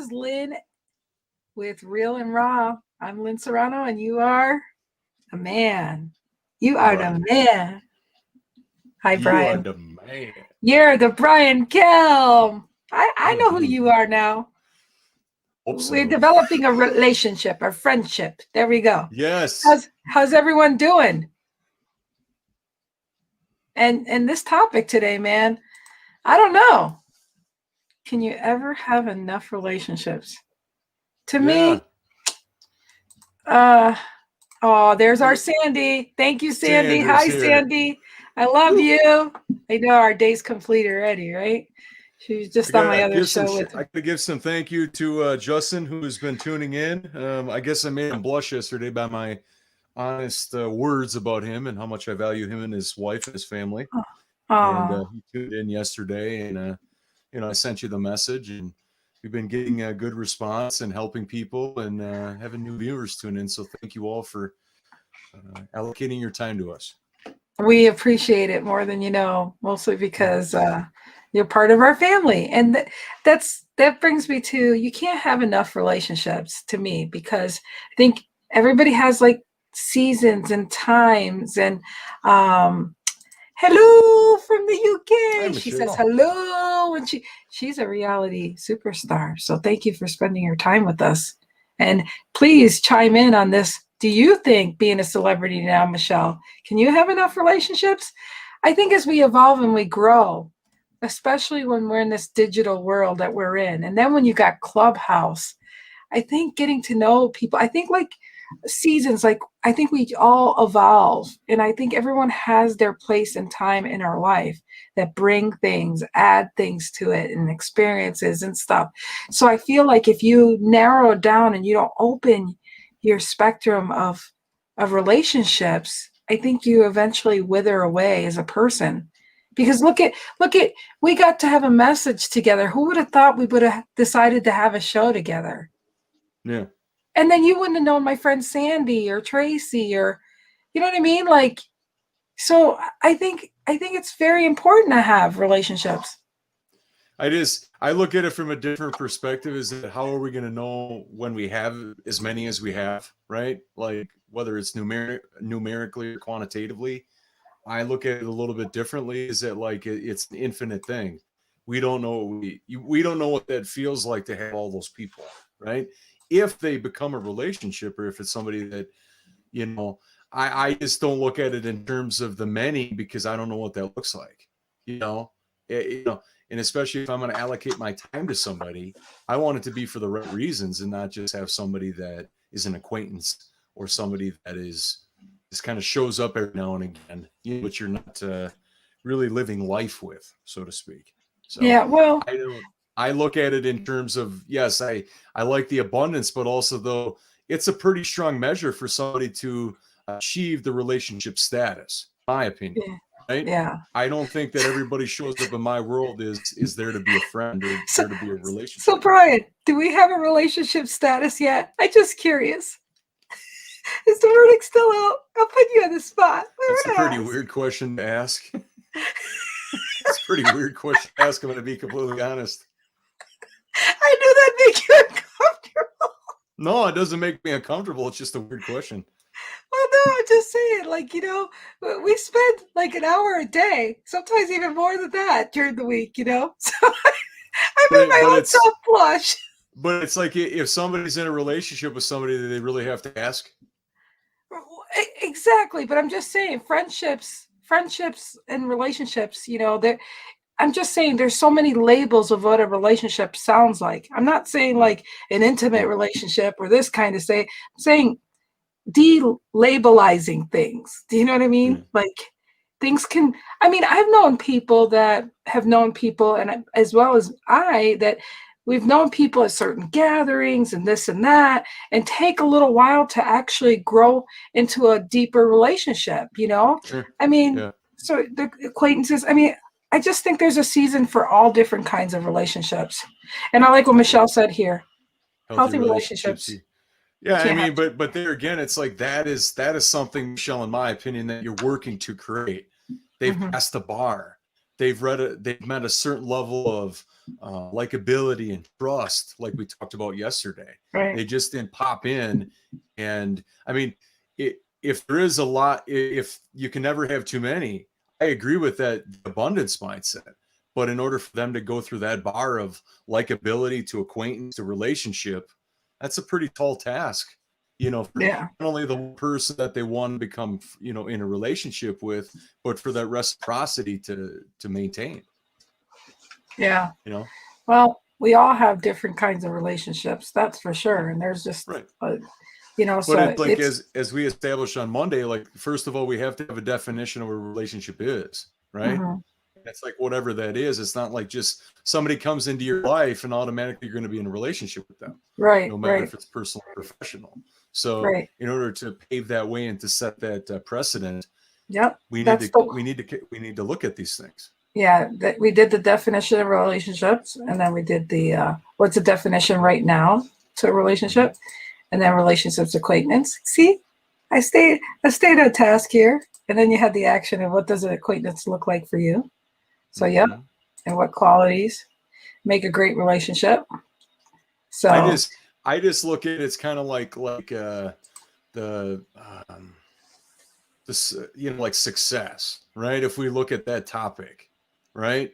is Lynn with Real and Raw. I'm Lynn Serrano, and you are a man. You are Right. the man. Hi, You are Brian. the man. You're the Brian Kelm. I know who you are now. Hope We're so. developing a relationship, a friendship. There we go. Yes. How's everyone doing? And this topic today, man, I don't know. Can you ever have enough relationships? To Yeah. me, there's our Sandy. Thank you, Sandy. Sandra's Hi, here. Sandy. I love Woo. you. I know our day's complete already, right? She was just on my other show with. I gotta give some thank you to Justin, who's been tuning in. I guess I made him blush yesterday by my honest words about him and how much I value him and his wife and his family. And Oh, he tuned in yesterday, and I sent you the message, and we've been getting a good response and helping people and having new viewers tune in. So thank you all for allocating your time to us. we appreciate it more than you know, mostly because you're part of our family, and that brings me to you can't have enough relationships to me because I think everybody has like seasons and times and hello from the Hi, UK. She says Michelle. hello, and she's a reality superstar. So thank you for spending your time with us. And please chime in on this. Do you think being a celebrity now, Michelle, can you have enough relationships? I think as we evolve and we grow, especially when we're in this digital world that we're in, and then when you got Clubhouse, I think getting to know people, I think like seasons, like I think we all evolve, and I think everyone has their place and time in our life that bring things, add things to it, and experiences and stuff. So I feel like if you narrow it down and you don't open your spectrum of relationships, I think you eventually wither away as a person. Because look at we got to have a message together. Who would have thought we would have decided to have a show together? Yeah. And then you wouldn't have known my friend Sandy or Tracy or you know what I mean? Like, so I think it's very important to have relationships. I look at it from a different perspective. Is that how are we going to know when we have as many as we have, right? Like whether it's numerically or quantitatively. I look at it a little bit differently. Is that like it's an infinite thing? We don't know we don't know what that feels like to have all those people, right? If they become a relationship, or if it's somebody that you know, I just don't look at it in terms of the many because I don't know what that looks like. You know, and especially if I'm going to allocate my time to somebody, I want it to be for the right reasons and not just have somebody that is an acquaintance or somebody that is just kind of shows up every now and again, but you're not really living life with, so to speak. So Yeah, well, I don't. I look at it in terms of yes, I like the abundance, but also though it's a pretty strong measure for somebody to achieve the relationship status, in my opinion, yeah, right? yeah. I don't think that everybody shows up in my world is there to be a friend or So there to be a so relationship. Brian, do we have a relationship status yet? I just curious. Is the verdict still out? I'll put you on the spot. That's a I'm pretty gonna ask. weird question to ask. It's a pretty weird question to ask. I'm going to be completely honest. I knew that'd make you uncomfortable. No, it doesn't make me uncomfortable. It's just a weird question. Well, no, I'm just saying, like, we spend like an hour a day, sometimes even more than that during the week, So I But made my but own self blush. it's like if somebody's in a relationship with somebody that they really have to ask. Exactly, but I'm just saying friendships and relationships, I'm just saying there's so many labels of what a relationship sounds like. I'm not saying like an intimate Yeah. relationship or this kind of I'm saying de-labelizing things. Do you know what I mean? Yeah. Like things can, I mean, I've known people that have known people, and as well as that we've known people at certain gatherings and this and that, and take a little while to actually grow into a deeper relationship. Sure. I mean, Yeah. so the acquaintances, I mean, I just think there's a season for all different kinds of relationships. And I like what Yeah. Michelle said here. Healthy Healthy relationships. relationships. You Yeah, I can't have mean, but there again, it's like that is something, Michelle, in my opinion, that you're working to create. They've Mhm. passed the bar. They've met a certain level of likability and trust, like we talked about yesterday. Right. They just didn't pop in. And I mean, if there is a lot, if you can never have too many, I agree with that abundance mindset. But in order for them to go through that bar of likability to acquaintance to relationship, that's a pretty tall task, for Yeah. not only the person that they want to become, in a relationship with, but for that reciprocity to maintain. Yeah. Well, we all have different kinds of relationships, that's for sure. And there's just, right. So but it's like, as we established on Monday, like, first of all, we have to have a definition of what a relationship is, right? Mm-hmm. It's like whatever that is. It's not like just somebody comes into your life and automatically you're going to be in a relationship with them, right? No matter right. if it's personal or professional. So, Right. in order to pave that way and to set that precedent, yep, we need to look at these things. Yeah, we did the definition of relationships, and then we did the what's the definition right now to a relationship, and then relationships acquaintance. See, I stayed on task here, and then you had the action of what does an acquaintance look like for you. So yep, and what qualities make a great relationship. So I just look at it's kind of like like success, right? If we look at that topic, right?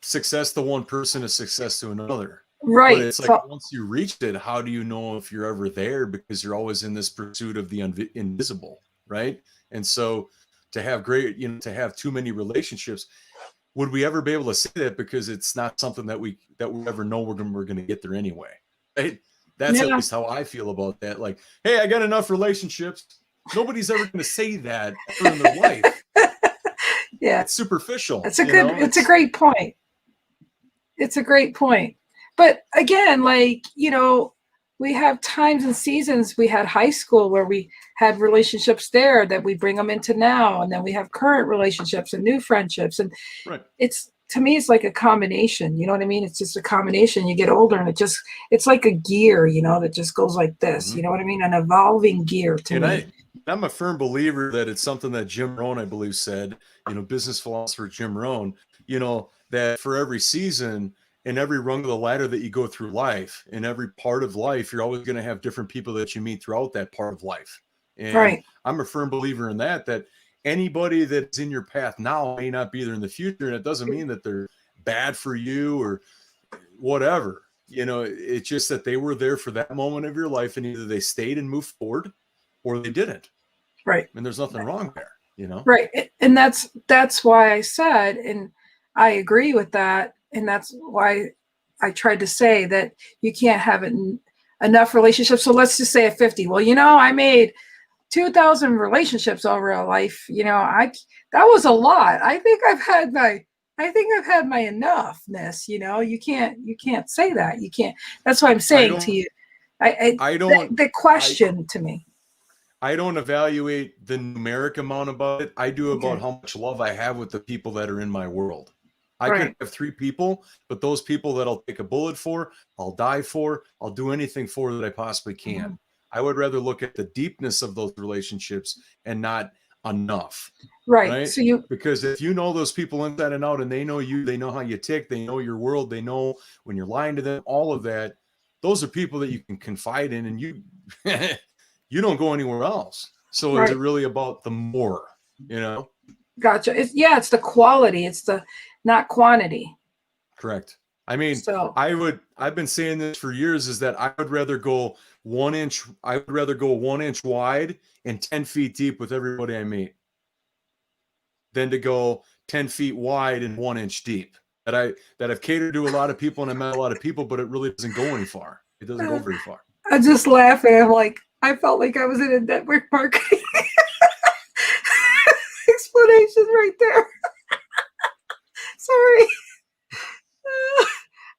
Success to one person is success to another. Right. But it's like, once you reached it, how do you know if you're ever there? Because you're always in this pursuit of the invisible, right? And so to have to have too many relationships, would we ever be able to say that? Because it's not something that we ever know we're going to get there anyway, right? That's at least how I feel about that. Like, hey, I got enough relationships. Nobody's ever going to say that ever in their life. Yeah, it's superficial. It's a great point. It's a great point. But again, like, we have times and seasons. We had high school where we had relationships there that we bring them into now. And then we have current relationships and new friendships. And to me, it's like a combination. You know what I mean? It's just a combination. You get older and it's like a gear, that just goes like this. You know what I mean? An evolving gear to me. I'm a firm believer that it's something that Jim Rohn, I believe, said, business philosopher Jim Rohn, that for every season and every rung of the ladder that you go through life, in every part of life, you're always going to have different people that you meet throughout that part of life. And I'm a firm believer in that anybody that's in your path now may not be there in the future. And it doesn't mean that they're bad for you or whatever. It's just that they were there for that moment of your life, and either they stayed and moved forward or they didn't. Right. And there's nothing wrong there, Right. And that's why I said, and I agree with that. And that's why I tried to say that you can't have enough relationships. So let's just say at 50. Well, I made 2,000 relationships over a life. That was a lot. I think I've had my enoughness. You can't say that. You can't. That's what I'm saying to you. The question to me. I don't evaluate the numeric amount about it. I do about how much love I have with the people that are in my world. I could have 3 people, but those people that I'll take a bullet for, I'll die for, I'll do anything for that I possibly can. I would rather look at the deepness of those relationships and not enough. Right? So because if you know those people inside and out, and they know you, they know how you tick, they know your world, they know when you're lying to them, all of that, those are people that you can confide in, and you you don't go anywhere else. So is it really about the more, Gotcha. It's the quality. It's the not quantity. Correct. I mean, I've been saying this for years, is that I would rather go 1 inch wide and 10 feet deep with everybody I meet than to go 10 feet wide and 1 inch deep. That I've catered to a lot of people and I met a lot of people, but it really doesn't go any far. It doesn't go very far. I just laugh and I'm like, I felt like I was in a network marketing explanation right there. Sorry.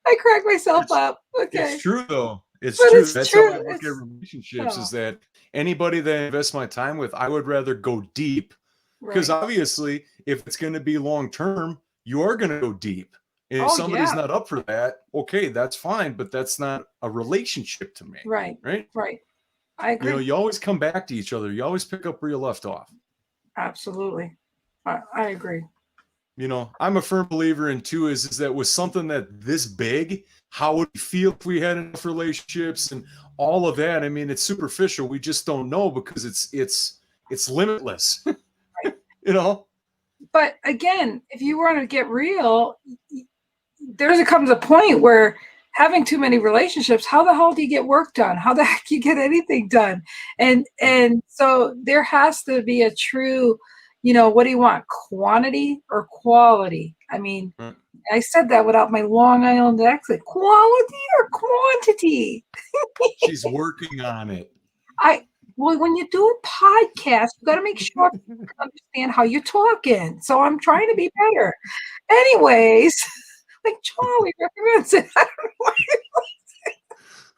I cracked myself up. Okay. It's true though. It's true. That's how I look at relationships, is that anybody that I invest my time with, I would rather go deep. Because obviously, if it's going to be long term, you are going to go deep. And if somebody's not up for that, okay, that's fine. But that's not a relationship to me. Right. I agree. You always come back to each other. You always pick up where you left off. Absolutely. I agree. I'm a firm believer in too is that with something that this big, how would we feel if we had enough relationships and all of that? I mean, it's superficial. We just don't know because it's limitless, you know? But again, if you want to get real, there comes a point where having too many relationships, how the hell do you get work done? How the heck you get anything done? And so there has to be a true, what do you want? Quantity or quality? I mean, I said that without my Long Island accent. Quality or quantity? She's working on it. Well, when you do a podcast, you got to make sure you understand how you're talking. So I'm trying to be better. Anyways, like Charlie recommends it. I don't know why.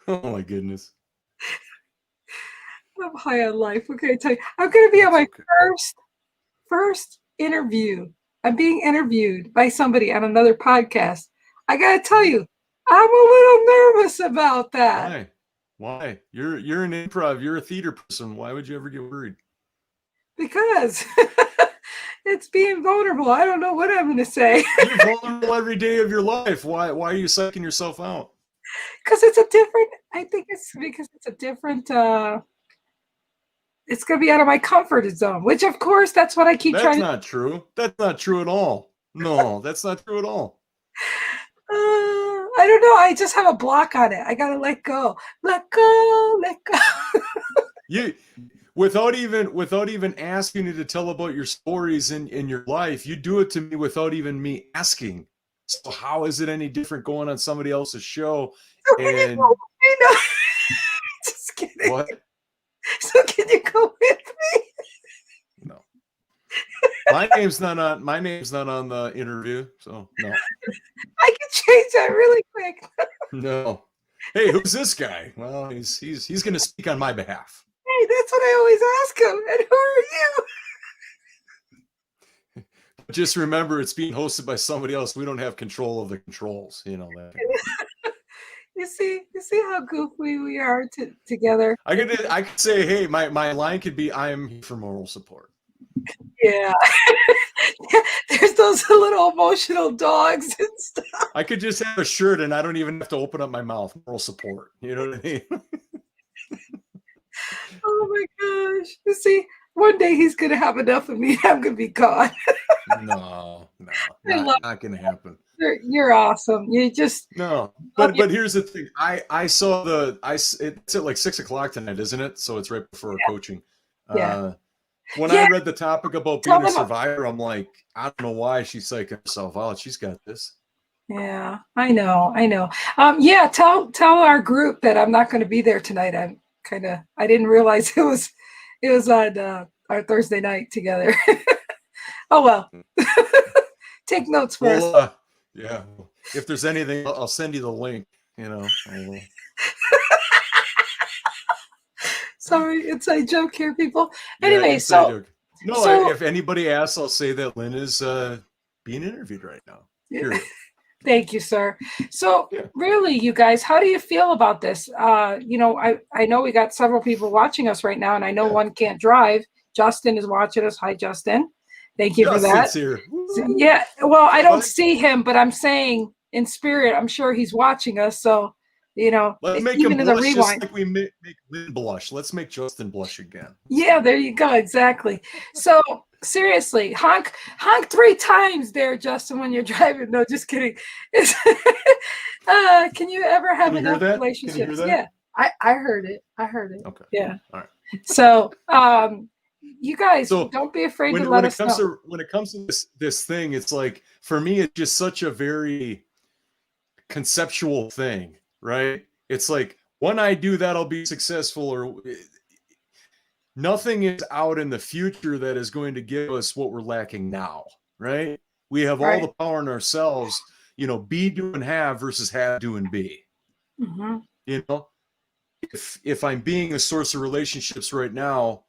Oh my goodness. I'm high on life. What can I tell you? I'm going to be on my first interview. I'm being interviewed by somebody on another podcast. I got to tell you, I'm a little nervous about that. Why? You're an improv. You're a theater person. Why would you ever get worried? Because it's being vulnerable. I don't know what I'm going to say. You're vulnerable every day of your life. Why are you psyching yourself out? Because it's a different. I think it's because it's a different. It's going to be out of my comfort zone, which of course that's what I keep trying. That's not true. That's not true at all. No, that's not true at all. I don't know. I just have a block on it. I gotta let go. Let go. Let go. You, without even asking you to tell about your stories in your life, you do it to me without even me asking. So how is it any different going on somebody else's show? So can you go with me? No. Just kidding. What? So can you go with me? No. My name's not on the interview, so no. I can change that really quick. No. Hey, who's this guy? Well, he's going to speak on my behalf. Hey, that's what I always ask him. And who are you? Just remember, it's being hosted by somebody else. We don't have control of the controls. You know that. You see how goofy we are together. I could say, hey, my line could be, I am here for moral support. Yeah. There's those little emotional dogs and stuff. I could just have a shirt and I don't even have to open up my mouth. Moral support. You know what I mean? Oh my gosh. You see, one day he's going to have enough of me. I'm going to be gone. No, not going to happen. You're awesome. You just. No, but here's the thing. It's at like 6:00 tonight, isn't it? So it's right before our coaching. Yeah. When I read the topic about being a survivor, I'm like, I don't know why she's psyching herself out. She's got this. Yeah, I know. Yeah, tell our group that I'm not going to be there tonight. I didn't realize it was on our Thursday night together. Oh well. Take notes first. Well, yeah. If there's anything, I'll send you the link. You know. Sorry, inside joke here, people. Anyway, joke. If anybody asks, I'll say that Lynn is being interviewed right now. Period. Thank you, sir. So really, you guys, how do you feel about this? I know we got several people watching us right now, and I know one can't drive. Justin is watching us. Hi, Justin. Thank you for that. Here. So, yeah, well, I don't see him, but I'm saying in spirit, I'm sure he's watching us. So, let's make him blush just like we make Lynn blush. Let's make Justin blush again. Yeah, there you go. Exactly. So seriously, honk 3 times there, Justin, when you're driving. No, just kidding. Can you ever have enough relationships? Yeah, I heard it. Okay. Yeah. All right. So, you guys, don't be afraid to let us know. When it comes to this thing, it's like, for me, it's just such a very conceptual thing, right? It's like, when I do that, I'll be successful, or nothing is out in the future that is going to give us what we're lacking now, right? We have all the power in ourselves, be, do, and have versus have, do, and be. Mm-hmm. If I'm being a source of relationships right now,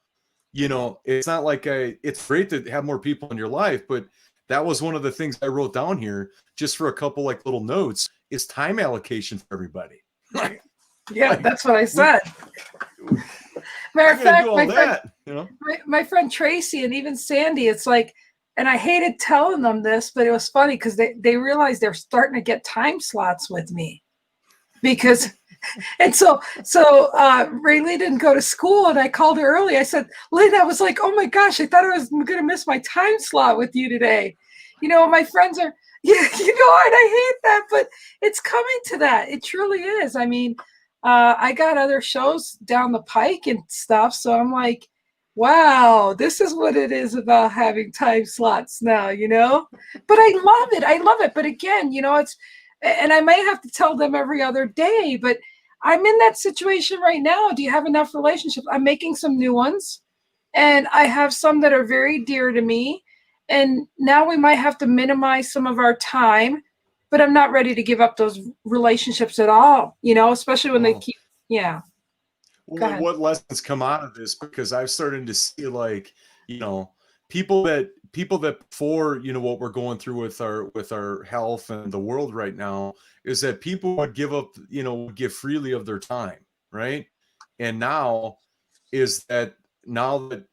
it's not like it's great to have more people in your life, but that was one of the things I wrote down here just for a couple like little notes, is time allocation for everybody. Yeah, that's what I said. Matter of fact, my friend Tracy and even Sandy, it's like, and I hated telling them this, but it was funny because they realized they're starting to get time slots with me because and so Rayleigh didn't go to school, and I called her early. I said, Lynn, I was like, oh my gosh, I thought I was going to miss my time slot with you today. My friends are, yeah, and I hate that, but it's coming to that. It truly is. I mean, I got other shows down the pike and stuff, so I'm like, wow, this is what it is about having time slots now, But I love it. I love it. But again, and I may have to tell them every other day, but I'm in that situation right now. Do you have enough relationships? I'm making some new ones, and I have some that are very dear to me. And now we might have to minimize some of our time, but I'm not ready to give up those relationships at all, especially when they keep, yeah. Well, what lessons come out of this? Because I've started to see, like, people that before, what we're going through with our health and the world right now, is that people would give up, would give freely of their time, right? And now that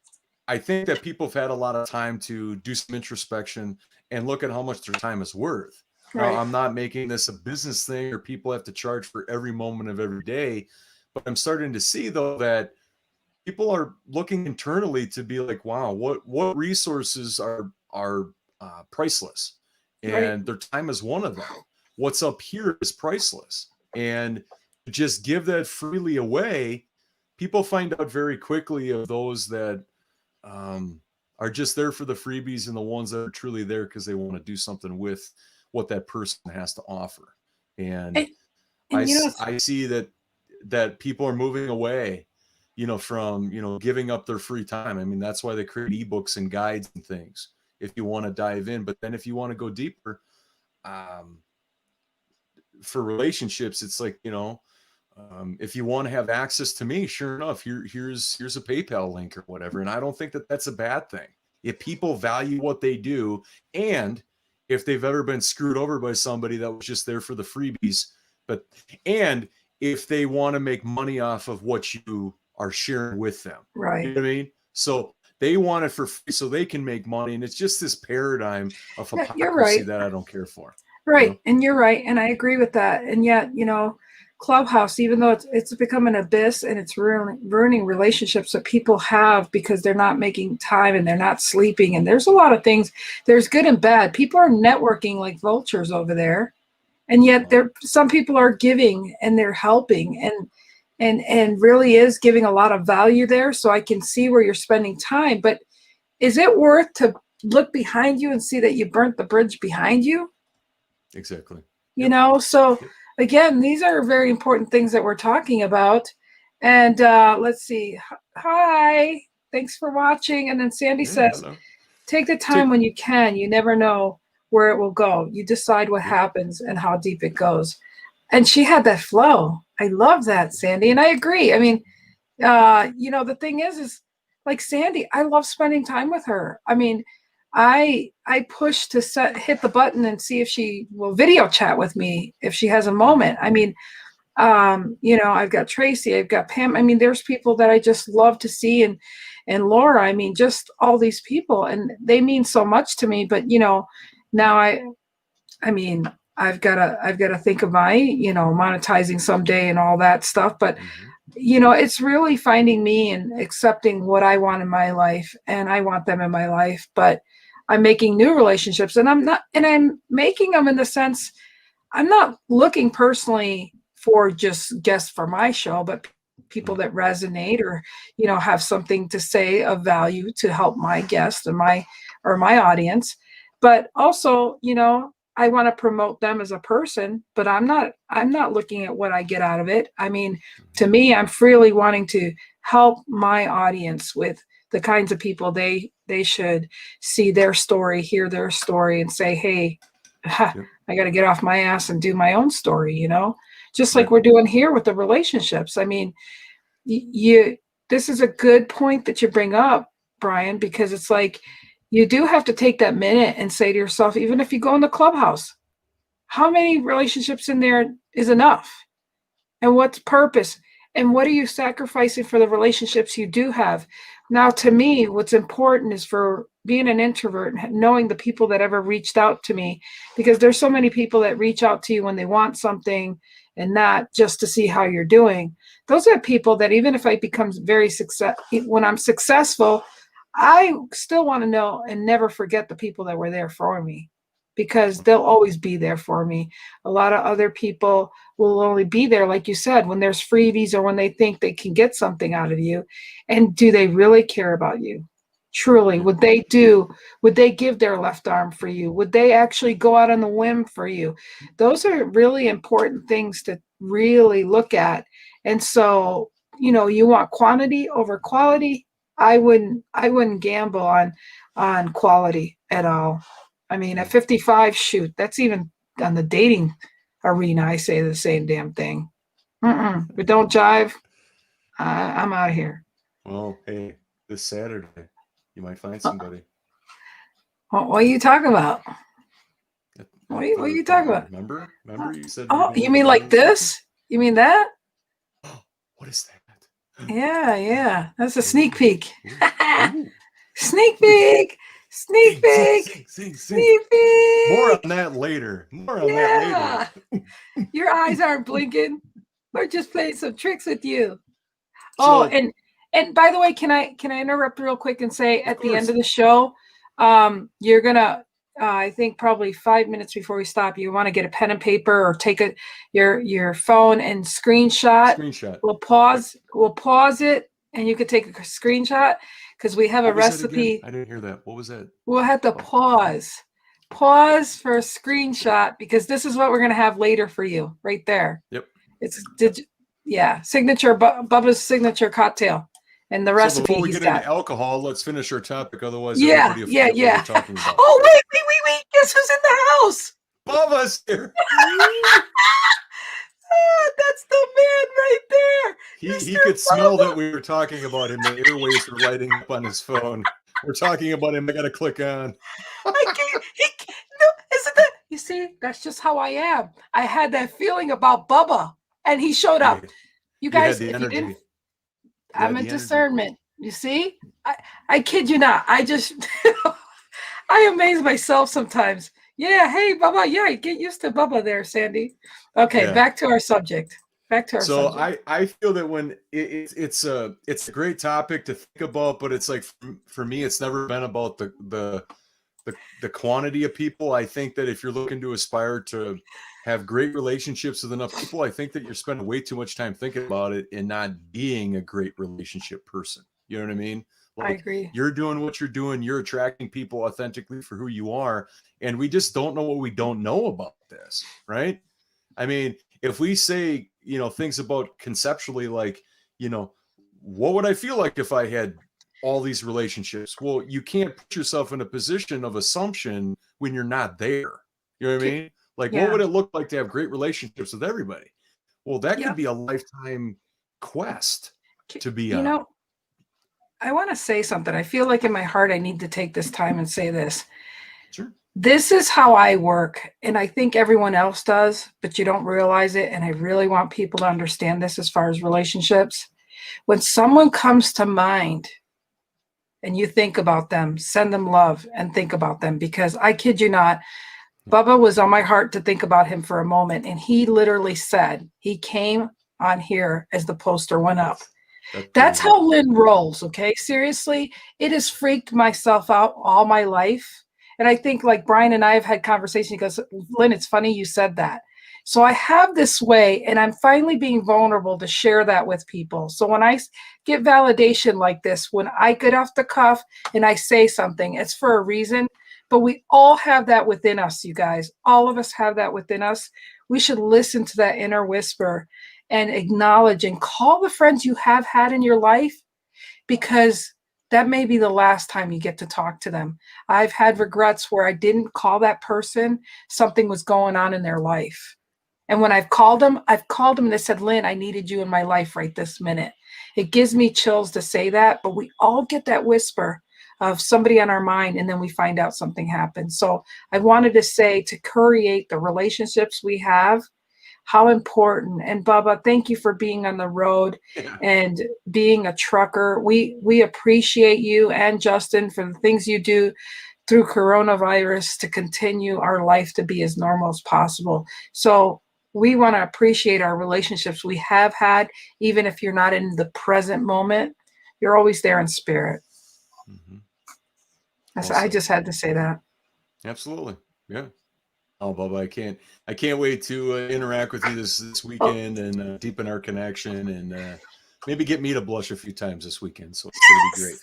I think that people have had a lot of time to do some introspection and look at how much their time is worth. Right. Now, I'm not making this a business thing or people have to charge for every moment of every day, but I'm starting to see, though, that people are looking internally to be like, wow, what resources are priceless, and their time is one of them. What's up here is priceless, and just give that freely away. People find out very quickly of those that are just there for the freebies, and the ones that are truly there because they want to do something with what that person has to offer. And I see that people are moving away, from, giving up their free time. I mean, that's why they create ebooks and guides and things if you want to dive in. But then if you want to go deeper, for relationships, it's like, if you want to have access to me, sure enough, here's a PayPal link or whatever. And I don't think that that's a bad thing. If people value what they do, and if they've ever been screwed over by somebody that was just there for the freebies, and if they want to make money off of what you are sharing with them, right? You know what I mean? So they want it for free so they can make money. And it's just this paradigm of hypocrisy that I don't care for. Right. And you're right. And I agree with that. And yet, Clubhouse, even though it's become an abyss and it's ruining relationships that people have because they're not making time and they're not sleeping. And there's a lot of things. There's good and bad. People are networking like vultures over there. And yet some people are giving and they're helping and really is giving a lot of value there. So I can see where you're spending time. But is it worth to look behind you and see that you burnt the bridge behind you? Exactly. So again, these are very important things that we're talking about. And let's see. Hi, thanks for watching. And then Sandy says, hello. Take the time when you can. You never know where it will go. You decide what happens and how deep it goes. And she had that flow. I love that, Sandy. And I agree. I mean, the thing is like Sandy, I love spending time with her. I mean, I push to hit the button and see if she will video chat with me if she has a moment. I mean, I've got Tracy, I've got Pam. I mean, there's people that I just love to see, and Laura. I mean, just all these people, and they mean so much to me. But now I mean, I've got to think of my monetizing someday and all that stuff. But it's really finding me and accepting what I want in my life, and I want them in my life. But I'm making new relationships, and I'm making them in the sense I'm not looking personally for just guests for my show, but people that resonate or, have something to say of value to help my guest and my audience. But also, I want to promote them as a person, but I'm not looking at what I get out of it. I mean, to me, I'm freely wanting to help my audience with the kinds of people they should see their story, hear their story, and say, hey, I got to get off my ass and do my own story, just like we're doing here with the relationships. I mean, this is a good point that you bring up, Brian, because it's like, you do have to take that minute and say to yourself, even if you go in the Clubhouse, how many relationships in there is enough? And what's purpose? And what are you sacrificing for the relationships you do have? Now, to me, what's important is for being an introvert and knowing the people that ever reached out to me, because there's so many people that reach out to you when they want something and not just to see how you're doing. Those are people that even if I become when I'm successful, I still want to know and never forget the people that were there for me, because they'll always be there for me. A lot of other people will only be there, like you said, when there's freebies or when they think they can get something out of you. And do they really care about you? Truly, would they give their left arm for you? Would they actually go out on the whim for you? Those are really important things to really look at. And so, you want quantity over quality. I wouldn't gamble on quality at all. I mean, at 55, shoot, that's even on the dating arena. I say the same damn thing. If it don't jive, I'm out of here. Well, hey, this Saturday, you might find somebody. What are you talking about? What are you talking about? Remember you said. Oh, you mean like this? You mean that? What is that? Yeah. That's a sneak peek. Sneak peek. Sneak peek. Sneak peek. More on that later. Your eyes aren't blinking. We're just playing some tricks with you. So, and by the way, can I interrupt real quick and say at the end of the show, you're gonna I think probably 5 minutes before we stop, you want to get a pen and paper or take your phone and screenshot. We'll pause it and you could take a screenshot because we have a recipe. I didn't hear that. What was that? We'll have to pause for a screenshot because this is what we're going to have later for you right there. Yep. Signature Bubba's signature cocktail. And the recipe. Before we get into alcohol, let's finish our topic. Otherwise, everybody will forget what we're talking about. Oh, wait. Guess who's in the house? Bubba's here. That's the man right there. He could smell that we were talking about him. The airwaves were lighting up on his phone. We're talking about him. I got to click on. Isn't that? You see, that's just how I am. I had that feeling about Bubba, and he showed up. You guys, if you didn't. I'm a discernment. You see? I kid you not. I just I amaze myself sometimes. Yeah, hey Bubba. Yeah, get used to Bubba there, Sandy. Okay, back to our subject. Subject. So I feel that when it's a great topic to think about, but it's like for me, it's never been about the quantity of people. I think that if you're looking to aspire to have great relationships with enough people, I think that you're spending way too much time thinking about it and not being a great relationship person. You know what I mean? I agree. You're doing what you're doing. You're attracting people authentically for who you are. And we just don't know what we don't know about this, right? I mean, if we say, things about conceptually, like, what would I feel like if I had all these relationships? Well, you can't put yourself in a position of assumption when you're not there. You know what I mean? Like, what would it look like to have great relationships with everybody? Well, that could be a lifetime quest to be on. I want to say something. I feel like in my heart, I need to take this time and say this. Sure. This is how I work. And I think everyone else does, but you don't realize it. And I really want people to understand this as far as relationships. When someone comes to mind and you think about them, send them love and think about them, because I kid you not, Bubba was on my heart to think about him for a moment. And he literally said, he came on here as the poster went up. That's how Lynn rolls. Okay. Seriously. It has freaked myself out all my life. And I think like Brian and I have had conversations. He goes, Lynn, it's funny you said that. So I have this way, and I'm finally being vulnerable to share that with people. So when I get validation like this, when I get off the cuff and I say something, it's for a reason. But we all have that within us, you guys. All of us have that within us. We should listen to that inner whisper and acknowledge and call the friends you have had in your life, because that may be the last time you get to talk to them. I've had regrets where I didn't call that person. Something was going on in their life. And when I've called them and they said, Lynn, I needed you in my life right this minute. It gives me chills to say that, but we all get that whisper of somebody on our mind, and then we find out something happened. So I wanted to say, to create the relationships we have, how important. And Bubba, thank you for being on the road Yeah. and being a trucker. We appreciate you and Justin for the things you do through coronavirus to continue our life to be as normal as possible. So we want to appreciate our relationships we have had, even if you're not in the present moment, you're always there in spirit. Mm-hmm. I just had to say that. Absolutely. Yeah. Oh, Bubba, I can't wait to interact with you this weekend and deepen our connection and maybe get me to blush a few times this weekend. So it's going to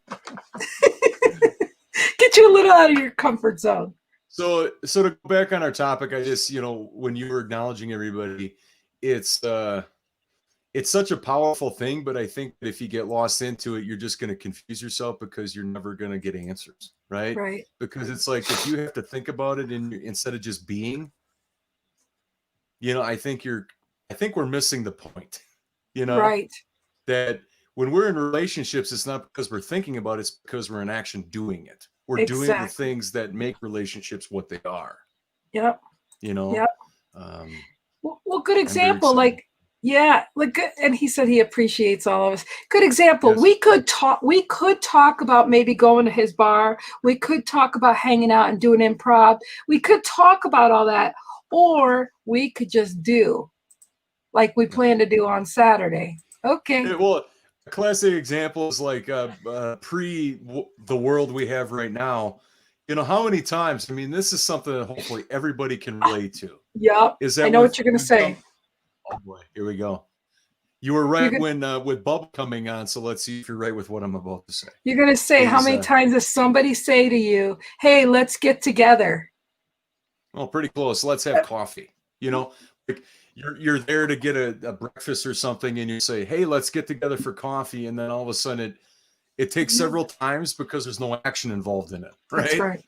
be great. Get you a little out of your comfort zone. So to go back on our topic, I just, when you were acknowledging everybody, it's such a powerful thing, but I think that if you get lost into it, you're just going to confuse yourself because you're never going to get answers, right? Right. Because it's like, if you have to think about it instead of just being, I think we're missing the point, Right. that when we're in relationships, it's not because we're thinking about it, it's because we're in action doing it. We're doing the things that make relationships what they are. Yep. Yep. Well, good example. And he said he appreciates all of us. Good example. Yes. We could talk about maybe going to his bar. We could talk about hanging out and doing improv. We could talk about all that, or we could just do like we plan to do on Saturday. Okay. Yeah, well, a classic example is like pre the world we have right now. How many times? I mean, this is something that hopefully everybody can relate to. Yep. Is that I know what you're going to say. Oh boy, here we go. You were right when with Bubba coming on, so let's see if you're right with what I'm about to say. You're going to say, how many times does somebody say to you, "Hey, let's get together"? Well, pretty close. Let's have coffee. Like you're there to get a breakfast or something, and you say, "Hey, let's get together for coffee," and then all of a sudden it takes several times because there's no action involved in it. Right? That's right.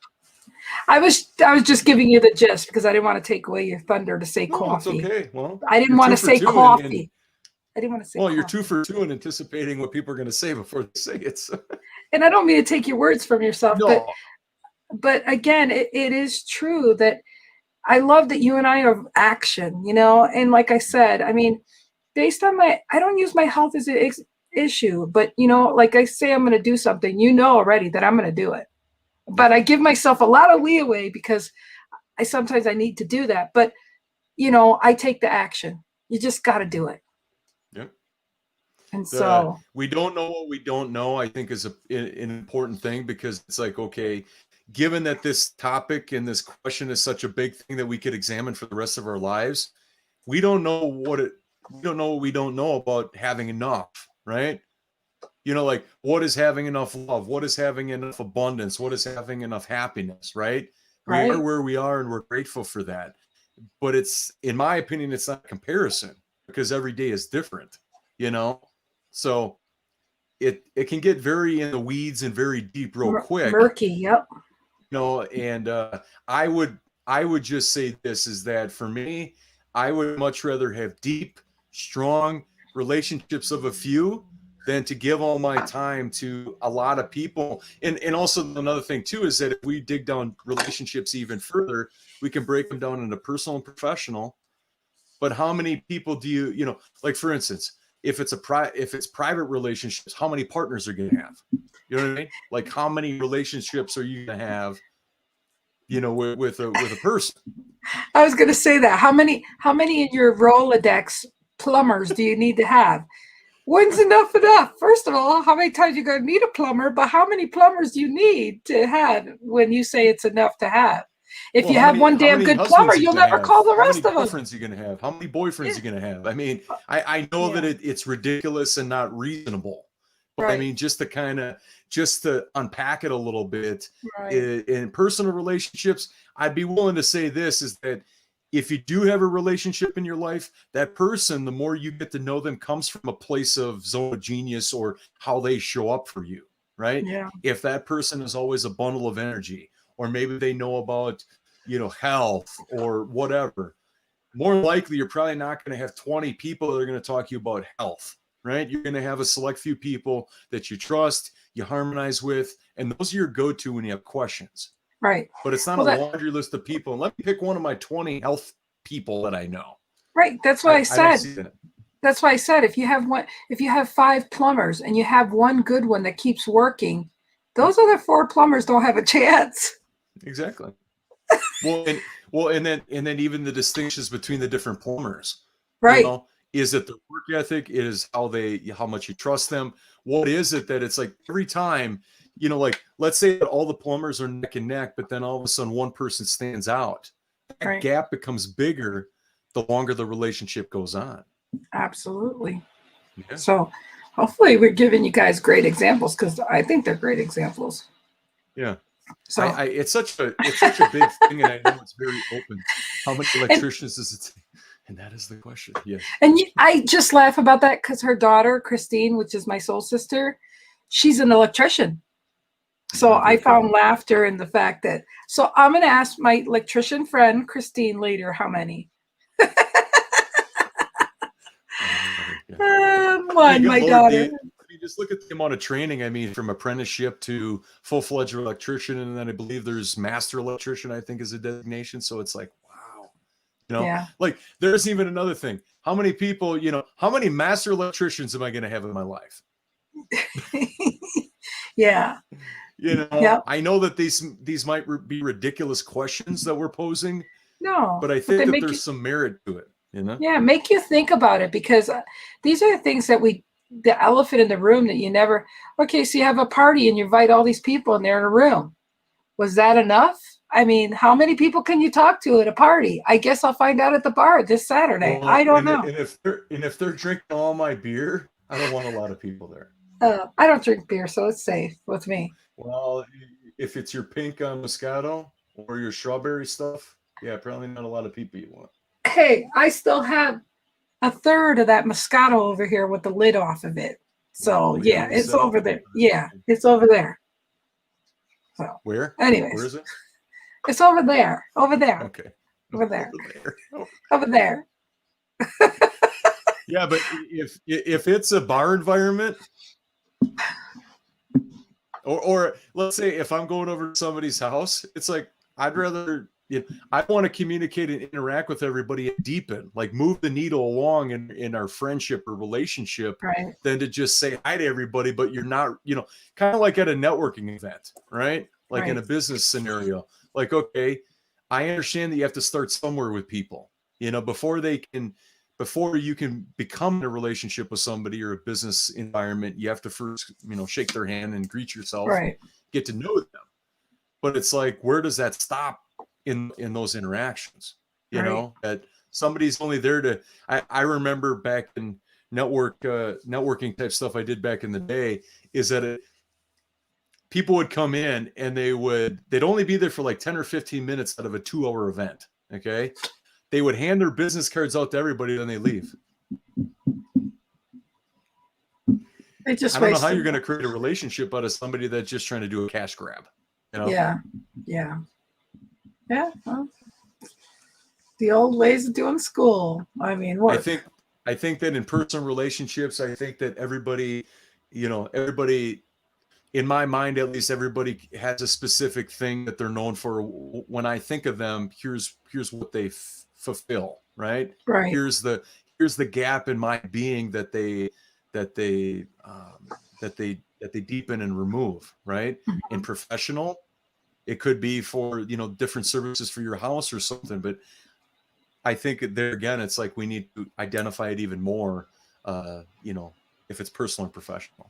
I was just giving you the gist because I didn't want to take away your thunder to say coffee. It's okay. Well, I didn't want to say coffee. I didn't want to say. Well, you're 2 for 2 in anticipating what people are going to say before they say it. So. And I don't mean to take your words from yourself, no. but again, it is true that I love that you and I are action. And like I said, I mean, based on I don't use my health as an issue, but like I say, I'm going to do something. Already that I'm going to do it. But I give myself a lot of leeway because sometimes I need to do that. But, I take the action. You just got to do it. Yep. And so we don't know what we don't know, I think is an important thing, because it's like, okay, given that this topic and this question is such a big thing that we could examine for the rest of our lives, we don't know what we don't know about having enough, right? Like, what is having enough love? What is having enough abundance? What is having enough happiness, right? Right. We are where we are, and we're grateful for that. But it's, in my opinion, it's not a comparison, because every day is different, So it can get very in the weeds and very deep real quick. Murky, yep. And I would just say this, is that for me, I would much rather have deep, strong relationships of a few than to give all my time to a lot of people. And also another thing too, is that if we dig down relationships even further, we can break them down into personal and professional. But how many people do you, like, for instance, if it's private relationships, how many partners are going to have? You know what I mean? Like, how many relationships are you going to have, with a person? I was going to say that. How many in your Rolodex plumbers do you need to have? When's enough? First of all, how many times you're going to need a plumber, but how many plumbers do you need to have when you say it's enough to have? If you have one damn good plumber, you'll never call the rest of them. How many girlfriends are you going to have? How many boyfriends are you going to have? I mean, I know that it's ridiculous and not reasonable. But right. I mean, just to unpack it a little bit, right. In personal relationships, I'd be willing to say this, is that if you do have a relationship in your life, that person, the more you get to know them, comes from a place of zone of genius or how they show up for you, right? Yeah. If that person is always a bundle of energy, or maybe they know about, health or whatever, more likely you're probably not going to have 20 people that are going to talk to you about health, right? You're going to have a select few people that you trust, you harmonize with, and those are your go-to when you have questions. Right. But it's not a laundry list of people. And let me pick one of my 20 health people that I know. Right. That's what I I don't said. see that. That's why I said if you have 5 plumbers and you have one good one that keeps working, those other 4 plumbers don't have a chance. Exactly. And then even the distinctions between the different plumbers, Right. is it the work ethic? Is how much you trust them? What is it that it's like every time, like let's say that all the plumbers are neck and neck, but then all of a sudden one person stands out. That Right. gap becomes bigger the longer the relationship goes on. Absolutely. Yeah. So hopefully we're giving you guys great examples because I think they're great examples. Yeah. So it's such a big thing, and I know it's very open. How many electricians does it take? And that is the question. Yes. And I just laugh about that because her daughter, Christine, which is my soul sister, she's an electrician. So I found laughter in the fact that, so I'm going to ask my electrician friend, Christine, later, how many? My daughter. Just look at the amount of training. I mean, from apprenticeship to full-fledged electrician, and then I believe there's master electrician, I think is a designation. So it's like, wow. Yeah. Like there's even another thing. How many people, how many master electricians am I going to have in my life? Yeah. Yep. I know that these might be ridiculous questions that we're posing. No, but I think that there's some merit to it, Yeah, make you think about it because these are the things that the elephant in the room that you never, okay, so you have a party and you invite all these people and they're in a room. Was that enough? I mean, how many people can you talk to at a party? I guess I'll find out at the bar this Saturday. Well, I don't know. And if they're drinking all my beer, I don't want a lot of people there. I don't drink beer, so it's safe with me. Well, if it's your pink on Moscato or your strawberry stuff, yeah, probably not a lot of people you want. Hey, I still have a third of that Moscato over here with the lid off of it. So yeah, it's over there. Yeah, it's over there. So where? Anyways, where is it? It's over there. Over there. Okay. Over there. Over there. Yeah, but if it's a bar environment, or let's say if I'm going over to somebody's house, it's like I'd rather I want to communicate and interact with everybody and deepen, like move the needle along in our friendship or relationship, right, than to just say hi to everybody, but you're not, kind of like at a networking event, right? Like right. in a business scenario, like, okay, I understand that you have to start somewhere with people, before you can become in a relationship with somebody or a business environment, you have to first, shake their hand and greet yourself, right, get to know them. But it's like, where does that stop in those interactions? That somebody's only there to, I remember back in networking type stuff I did back in the day, is that people would come in and they'd only be there for like 10 or 15 minutes out of a 2-hour event. Okay. They would hand their business cards out to everybody, then they leave. I don't know how you're going to create a relationship out of somebody that's just trying to do a cash grab. Yeah. Well, the old ways of doing school. I mean, what? I think that in personal relationships, I think that everybody, in my mind, at least, everybody has a specific thing that they're known for. When I think of them, here's what they fulfill, right? Right. Here's the gap in my being that they deepen and remove, right? Mm-hmm. In professional, it could be for, different services for your house or something, but I think there again, it's like we need to identify it even more, if it's personal and professional.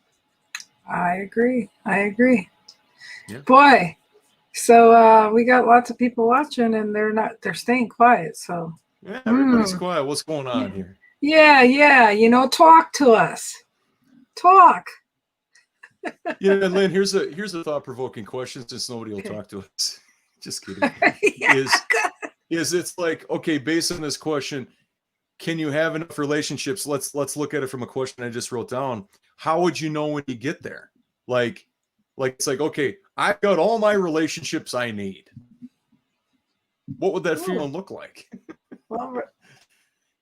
I agree. Yeah. Boy, so we got lots of people watching and they're staying quiet. So yeah, everybody's quiet. What's going on here? Yeah. Talk to us. Talk. Lynn, here's a thought-provoking question, since nobody will talk to us. Just kidding. Is it's like, okay, based on this question, can you have enough relationships? Let's look at it from a question I just wrote down. How would you know when you get there? Like it's like, okay, I've got all my relationships I need. What would that feeling look like? Well,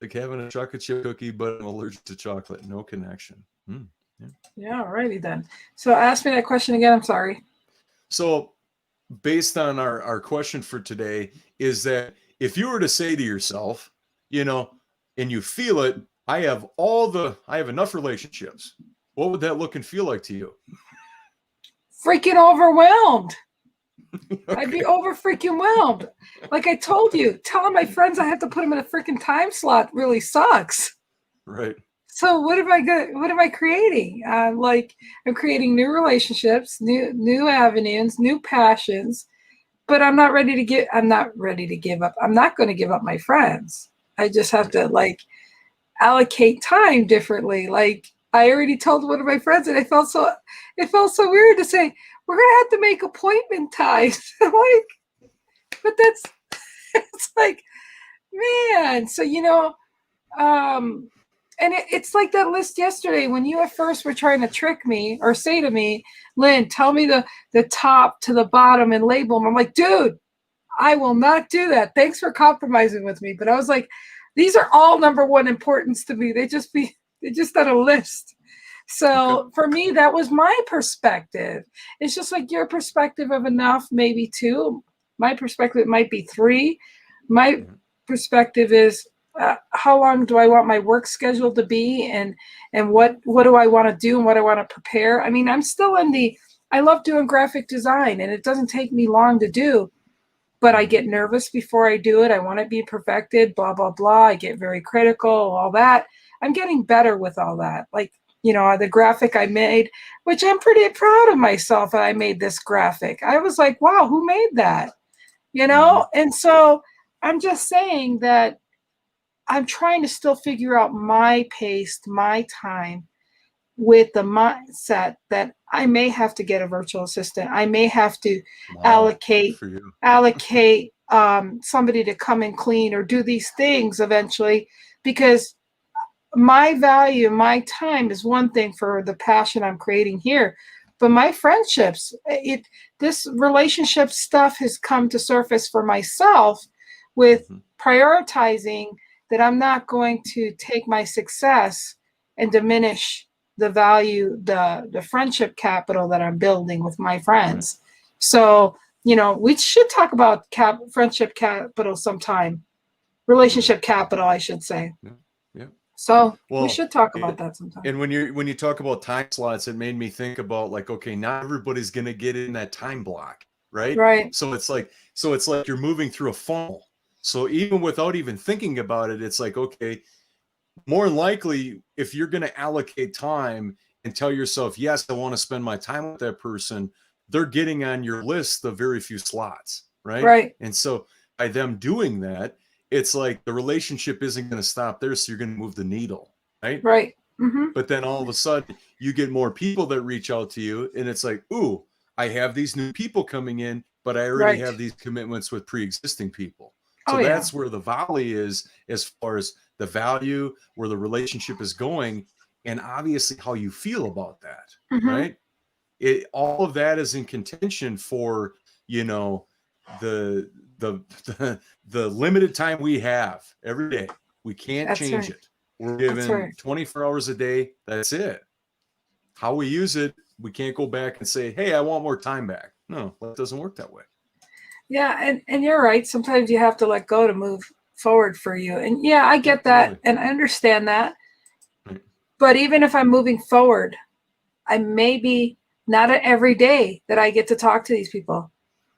like having a chocolate chip cookie, but I'm allergic to chocolate. No connection. Yeah, alrighty then. So ask me that question again. I'm sorry. So based on our question for today, is that if you were to say to yourself, and you feel it, I have enough relationships. What would that look and feel like to you? Freaking overwhelmed. Okay. I'd be over freaking whelmed. Like I told you, telling my friends I have to put them in a freaking time slot really sucks. Right. So what am I creating? Like I'm creating new relationships, new avenues, new passions, but I'm not ready to give up. I'm not going to give up my friends. I just have to like allocate time differently. Like I already told one of my friends, and it felt so weird to say, we're gonna have to make appointment times. Like, but that's it's like, man. So and it's like that list yesterday when you at first were trying to trick me or say to me, Lynn, tell me the top to the bottom and label them. I'm like, dude, I will not do that. Thanks for compromising with me. But I was like, these are all number one importance to me. They just on a list. So Okay. for me, that was my perspective. It's just like your perspective of enough, maybe two. My perspective might be three. My perspective is how long do I want my work schedule to be, and what do I want to do and what I want to prepare. I mean, I'm still I love doing graphic design, and it doesn't take me long to do, but I get nervous before I do it. I want to be perfected, blah, blah, blah. I get very critical, all that. I'm getting better with all that. Like, the graphic I made, which I'm pretty proud of myself that I made this graphic. I was like, wow, who made that? And so I'm just saying that I'm trying to still figure out my pace, my time, with the mindset that I may have to get a virtual assistant. I may have to allocate somebody to come and clean or do these things eventually, because my value, my time is one thing for the passion I'm creating here, but my friendships, this relationship stuff has come to surface for myself with prioritizing that I'm not going to take my success and diminish the value, the friendship capital that I'm building with my friends. Right. So, we should talk about friendship capital sometime. Relationship capital, I should say. Yeah. So we should talk about that sometime. And when you talk about time slots, it made me think about like, okay, not everybody's going to get in that time block, right? Right. So it's like you're moving through a funnel. So even without even thinking about it, it's like, okay, more than likely, if you're going to allocate time and tell yourself, yes, I want to spend my time with that person, they're getting on your list of very few slots, right? Right. And so by them doing that, it's like the relationship isn't going to stop there, so you're going to move the needle, right? Right. Mm-hmm. But then all of a sudden, you get more people that reach out to you, and it's like, ooh, I have these new people coming in, but I already have these commitments with pre-existing people. So that's where the volley is, as far as the value, where the relationship is going, and obviously how you feel about that, right? All of that is in contention for, the limited time we have every day. We can't change it. We're given 24 hours a day. That's it. How we use it, we can't go back and say, hey, I want more time back. No, it doesn't work that way. Yeah, and you're right. Sometimes you have to let go to move forward for you. And yeah, I get that, and I understand that. Right. But even if I'm moving forward, I may be not every day that I get to talk to these people.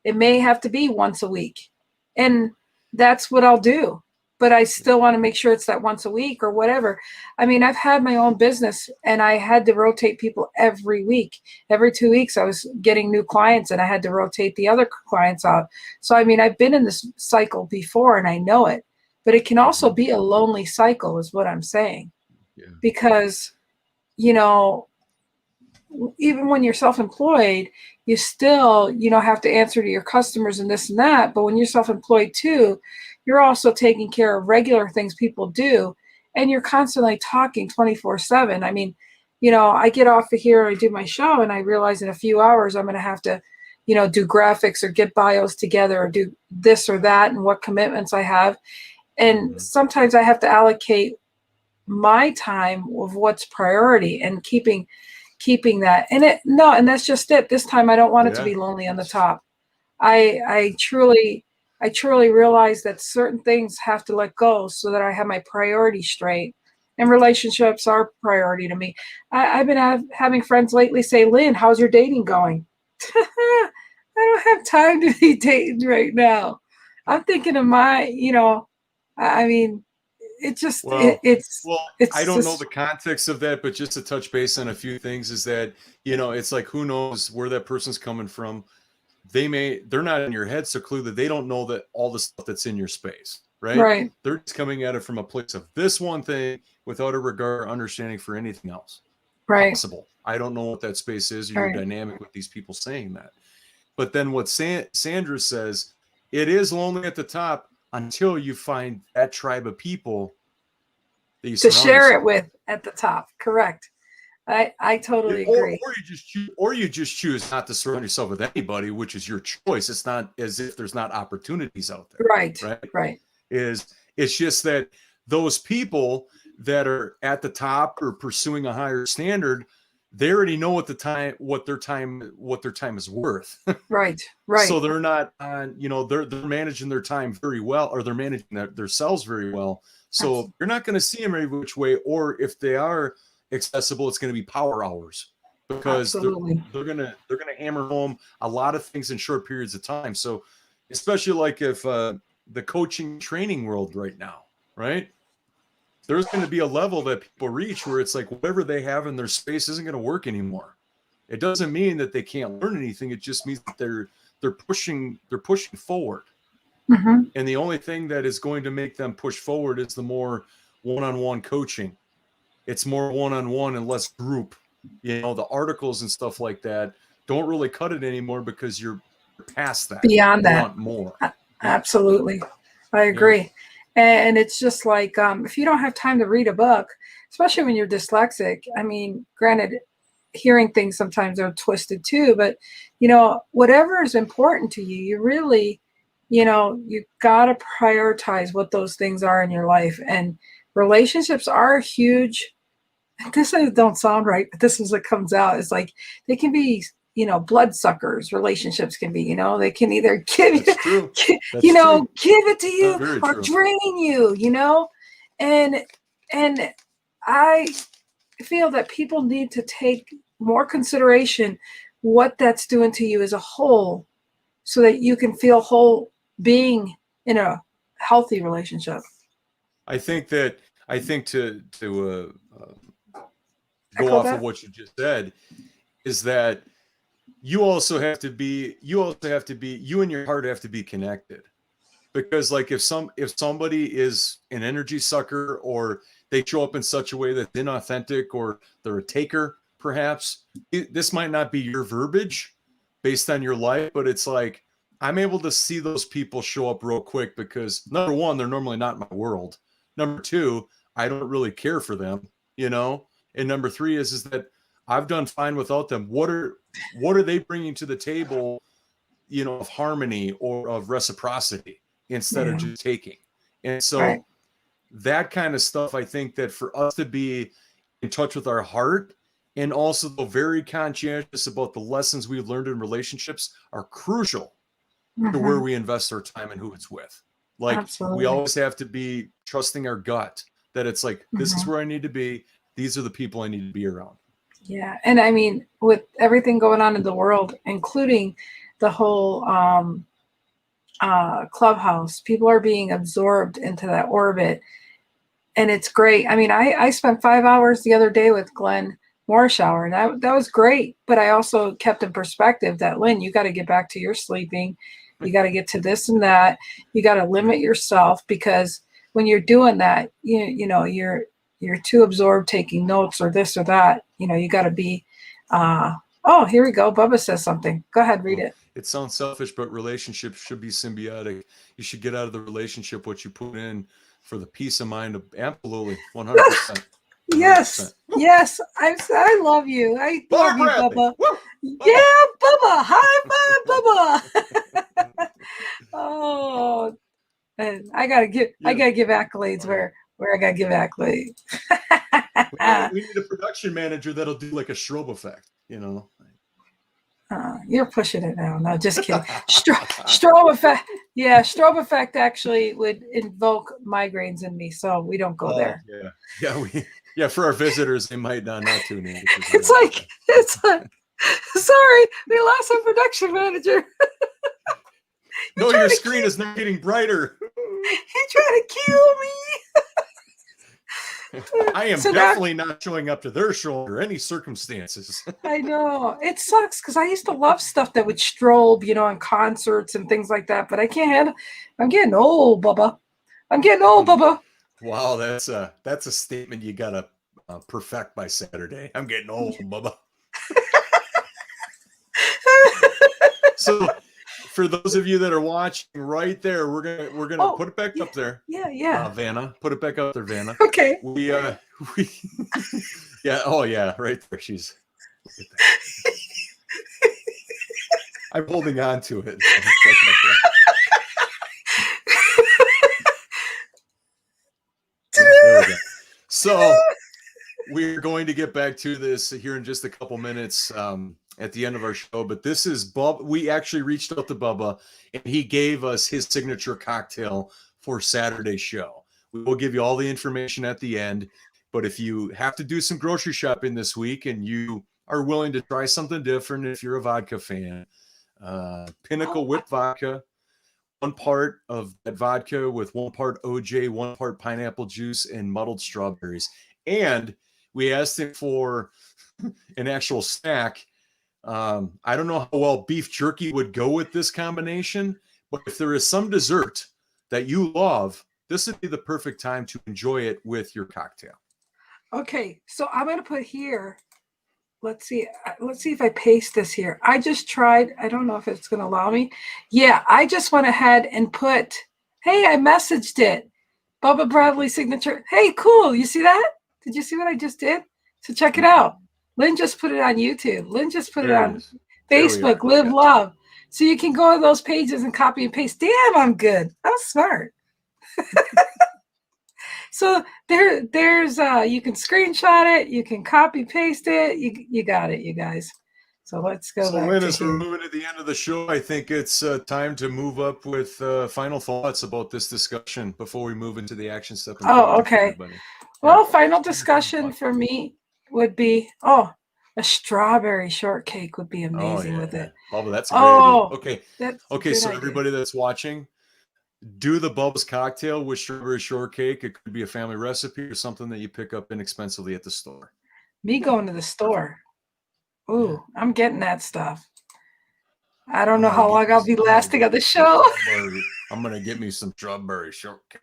It may have to be once a week. And that's what I'll do. But I still want to make sure it's that once a week or whatever. I mean, I've had my own business, and I had to rotate people every week. Every 2 weeks, I was getting new clients, and I had to rotate the other clients out. So, I mean, I've been in this cycle before, and I know it. But it can also be a lonely cycle, is what I'm saying. Yeah. Because, even when you're self-employed, you still, have to answer to your customers and this and that. But when you're self-employed too, you're also taking care of regular things people do. And you're constantly talking 24/7. I mean, I get off of here, I do my show, and I realize in a few hours I'm going to have to, do graphics or get bios together or do this or that and what commitments I have. And sometimes I have to allocate my time of what's priority and keeping that. And that's just it. This time I don't want it to be lonely on the top. I truly I truly realized that certain things have to let go so that I have my priorities straight. And relationships are a priority to me. I've been having friends lately say, Lynn, how's your dating going? I don't have time to be dating right now. I'm thinking of my, I mean, it just, Well, I it's don't know just, the context of that, but just to touch base on a few things is that, it's like, who knows where that person's coming from. They're not in your head so clearly. They don't know that all the stuff that's in your space, right? right, They're just coming at it from a place of this one thing without a regard or understanding for anything else. right, Possible. I don't know what that space is or your right. dynamic with these people saying that. But then what Sandra says, it is lonely at the top until you find that tribe of people that you To surround share yourself it with at the top. Correct. I with. totally Or agree. you just choose not to surround yourself with anybody, which is your choice. It's not as if there's not opportunities out there, Right, right? right. It's just that those people that are at the top or pursuing a higher standard, they already know what their time is worth. Right, So right. they're not on, they're managing their time very well, or they're managing themselves very well. So you're not going to see them every which way, or if they are accessible, it's going to be power hours because Absolutely. they're gonna hammer home a lot of things in short periods of time. So especially like if the coaching training world right now, right? There's going to be a level that people reach where it's like whatever they have in their space isn't going to work anymore. It doesn't mean that they can't learn anything. It just means that they're pushing forward. Hmm. And the only thing that is going to make them push forward is the more one-on-one coaching. It's more one-on-one and less group. The articles and stuff like that don't really cut it anymore because you're past that. Beyond You that. want more. Yeah. Absolutely. I Yeah. agree. And it's just like, if you don't have time to read a book, especially when you're dyslexic, I mean, granted, hearing things sometimes are twisted too, but, whatever is important to you, you really, you got to prioritize what those things are in your life. And relationships are huge. This don't sound right, but this is what comes out. It's like they can be, bloodsuckers. Relationships can be, they can either give That's true. you, That's true. give it to you Very or true. drain you, and and I feel that people need to take more consideration what that's doing to you as a whole, so that you can feel whole being in a healthy relationship. I think to go Echo off of that. what you just said is that you and your heart have to be connected, because like if somebody is an energy sucker or they show up in such a way that's inauthentic or they're a taker, perhaps this might not be your verbiage based on your life, but it's like I'm able to see those people show up real quick because number one, they're normally not in my world. Number two, I don't really care for them, and number three is that I've done fine without them. What are they bringing to the table, of harmony or of reciprocity instead of Yeah. just taking? And Right. so that kind of stuff, I think that for us to be in touch with our heart and also very conscientious about the lessons we've learned in relationships are crucial to where Hmm. we invest our time and who it's with. Like we Absolutely. always have to be trusting our gut that it's like, this is Hmm. where I need to be. These are the people I need to be around. Yeah. And I mean, with everything going on in the world, including the whole clubhouse, people are being absorbed into that orbit. And it's great. I mean, I spent 5 hours the other day with Glenn Morshower, and that was great. But I also kept in perspective that, Lynn, you got to get back to your sleeping. You got to get to this and that. You got to limit yourself, because when you're doing that, you're too absorbed taking notes or this or that. You got to be. Oh, here we go. Bubba says something. Go ahead, read it. It sounds selfish, but relationships should be symbiotic. You should get out of the relationship what you put in for the peace of mind of absolutely 100%. Yes, yes. I love you. I Bar love you, Bradley. Bubba. Woo! Yeah, Bubba. High five, Bubba. Oh, and I Yeah. gotta give accolades where I gotta give accolades. We need a production manager that'll do like a strobe effect, You're pushing it now. No, just kidding. Strobe effect. Yeah, strobe effect actually would invoke migraines in me, so we don't go there. Yeah. For our visitors, they might not tune in. It's like, sorry, we lost our production manager. No, your screen is not getting brighter. He tried to kill me. I am definitely not showing up to their show under any circumstances. I know. It sucks because I used to love stuff that would strobe, in concerts and things like that, but I can't handle. I'm getting old, Bubba. I'm getting old, Bubba. Wow, that's a statement you gotta perfect by Saturday. I'm getting old, Bubba. So, for those of you that are watching, right there, we're gonna put it back up there. Yeah. Vanna, put it back up there, Vanna. Okay. We yeah. Oh yeah, right there. She's. I'm holding on to it. There we go. So we're going to get back to this here in just a couple minutes at the end of our show. But this is Bub. We actually reached out to Bubba, and he gave us his signature cocktail for Saturday's show. We will give you all the information at the end. But if you have to do some grocery shopping this week and you are willing to try something different, if you're a vodka fan, Pinnacle Whip Vodka, 1 part of that vodka with 1 part OJ, 1 part pineapple juice, and muddled strawberries. And we asked him for an actual snack. I don't know how well beef jerky would go with this combination, but if there is some dessert that you love, this would be the perfect time to enjoy it with your cocktail. Okay, so I'm going to put here. Let's see if I paste this here. I just tried. I don't know if it's going to allow me. Yeah, I just went ahead and put, hey, I messaged it. Bubba Bradley signature. Hey, cool. You see that? Did you see what I just did? So check it out. Lynn just put it on YouTube. Lynn just put it on Facebook, Live Love. So you can go to those pages and copy and paste. Damn, I'm good. I'm smart. So there's you can screenshot it, you can copy paste it, you got it, you guys. So let's go. So Lynn, as we're moving to the end of the show, I think it's time to move up with final thoughts about this discussion before we move into the action step. Oh, okay. Well, final discussion for me would be a strawberry shortcake would be amazing with it. Oh, that's a great idea. Okay, so idea. Everybody that's watching, do the Bubba's cocktail with strawberry shortcake. It could be a family recipe or something that you pick up inexpensively at the store. Me going to the store. Ooh, yeah. I'm getting that stuff. I don't know how long I'll be lasting on the show. I'm going to get me some strawberry shortcake.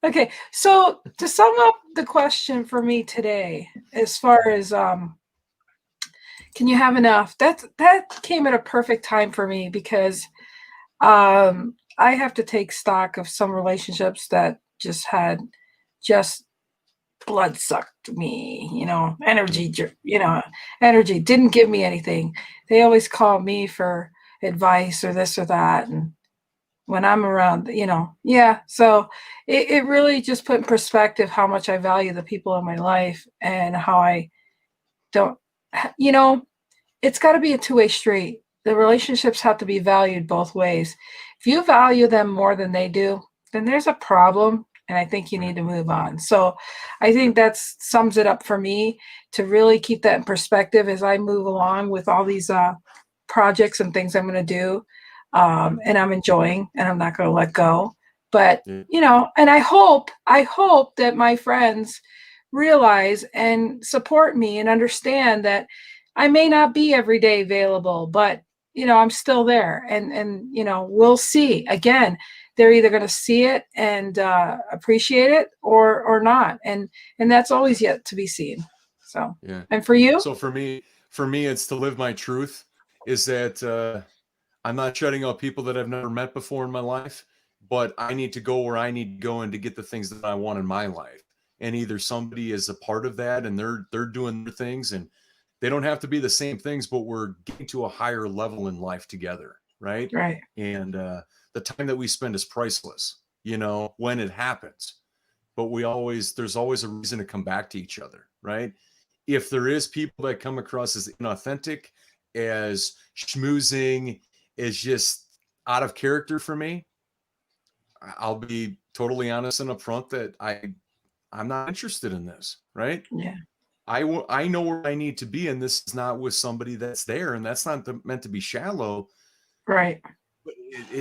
Okay, so to sum up the question for me today, as far as can you have enough? That came at a perfect time for me because I have to take stock of some relationships that just blood sucked me, energy, energy didn't give me anything. They always call me for advice or this or that. And when I'm around, so it really just put in perspective how much I value the people in my life and how I don't, it's got to be a two-way street. The relationships have to be valued both ways. If you value them more than they do, then there's a problem, and I think you need to move on. So I think that sums it up for me to really keep that in perspective as I move along with all these projects and things I'm going to do, and I'm enjoying, and I'm not going to let go. But, and I hope that my friends realize and support me and understand that I may not be every day available, but I'm still there, and we'll see. Again, they're either going to see it and appreciate it or not, and that's always yet to be seen. So, yeah. And for you? So for me, it's to live my truth. Is that I'm not shutting out people that I've never met before in my life, but I need to go where I need to go and to get the things that I want in my life. And either somebody is a part of that and they're doing their things, and they don't have to be the same things, but we're getting to a higher level in life together. Right. Right. And the time that we spend is priceless, when it happens, but there's always a reason to come back to each other. Right. If there is people that come across as inauthentic, as schmoozing is just out of character for me. I'll be totally honest and upfront that I'm not interested in this, right? Yeah. I know where I need to be, and this is not with somebody that's there, and that's not meant to be shallow. Right. But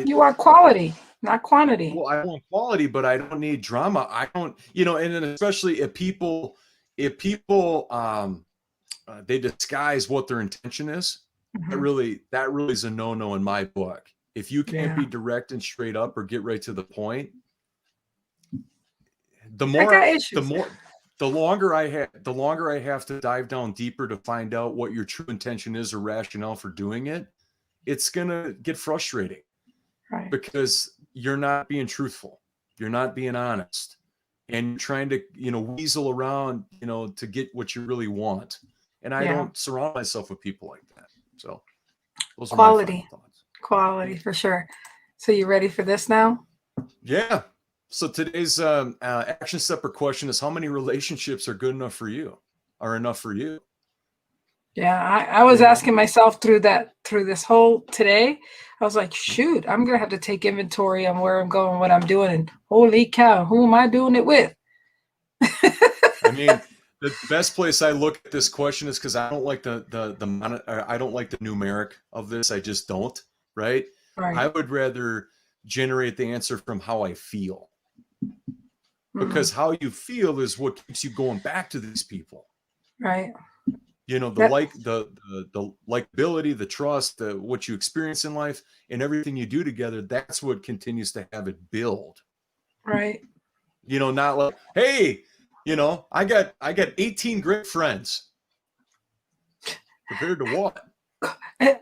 You want quality, not quantity. well, I want quality, but I don't need drama. I don't, and then especially if people they disguise what their intention is, Mhm. that really is a no-no in my book. If you can't Yeah. be direct and straight up or get right to the point, I got issues. the longer I have to dive down deeper to find out what your true intention is or rationale for doing it, it's gonna get frustrating Right. because you're not being truthful, you're not being honest, and you're trying to weasel around to get what you really want. And I Yeah. don't surround myself with people like that. So those are my final Quality. thoughts. Quality for sure. So you ready for this now? Yeah. So today's action step or question is: how many relationships are good enough for you? Are enough for you? Yeah, I was asking myself through this whole today. I was like, shoot, I'm gonna have to take inventory on where I'm going, what I'm doing, and holy cow, who am I doing it with? I mean, the best place I look at this question is because I don't like I don't like the numeric of this. I just don't. Right. Right. I would rather generate the answer from how I feel, because how you feel is what keeps you going back to these people. Right. The likability, the trust, what you experience in life, and everything you do together. That's what continues to have it build. Right. Not like, hey, I got 18 great friends. Compared to what?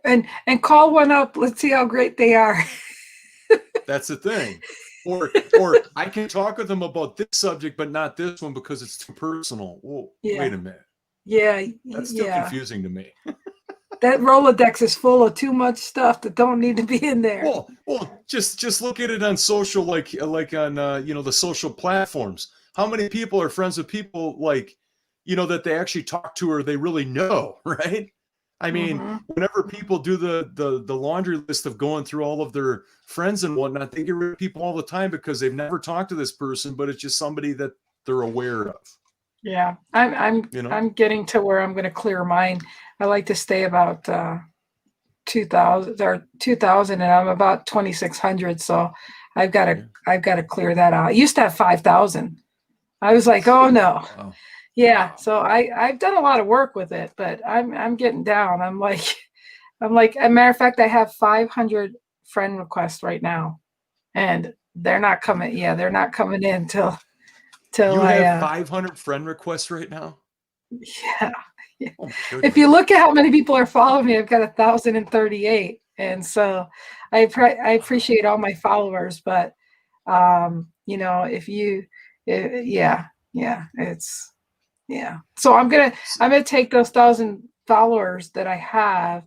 And call one up. Let's see how great they are. That's the thing. Or I can talk with them about this subject, but not this one because it's too personal. Well, Yeah. wait a minute. Yeah. That's still confusing to me. That Rolodex is full of too much stuff that don't need to be in there. Well, just look at it on social, like on the social platforms. How many people are friends with people that they actually talk to or they really know, right? I mean, whenever people do the laundry list of going through all of their friends and whatnot, they get rid of people all the time because they've never talked to this person, but it's just somebody that they're aware of. Yeah, I'm getting to where I'm going to clear mine. I like to stay about 2,000 and I'm about 2,600. So I've got to clear that out. I used to have 5,000. I was like, oh no. Wow. Yeah. So I've done a lot of work with it, but I'm getting down. I'm like, as a matter of fact, I have 500 friend requests right now, and they're not coming. Yeah, they're not coming in till You I have 500 friend requests right now? Yeah. Oh, If you look at how many people are following me, I've got 1,038, and so I appreciate all my followers. But if you, it's So I'm gonna take those 1,000 followers that I have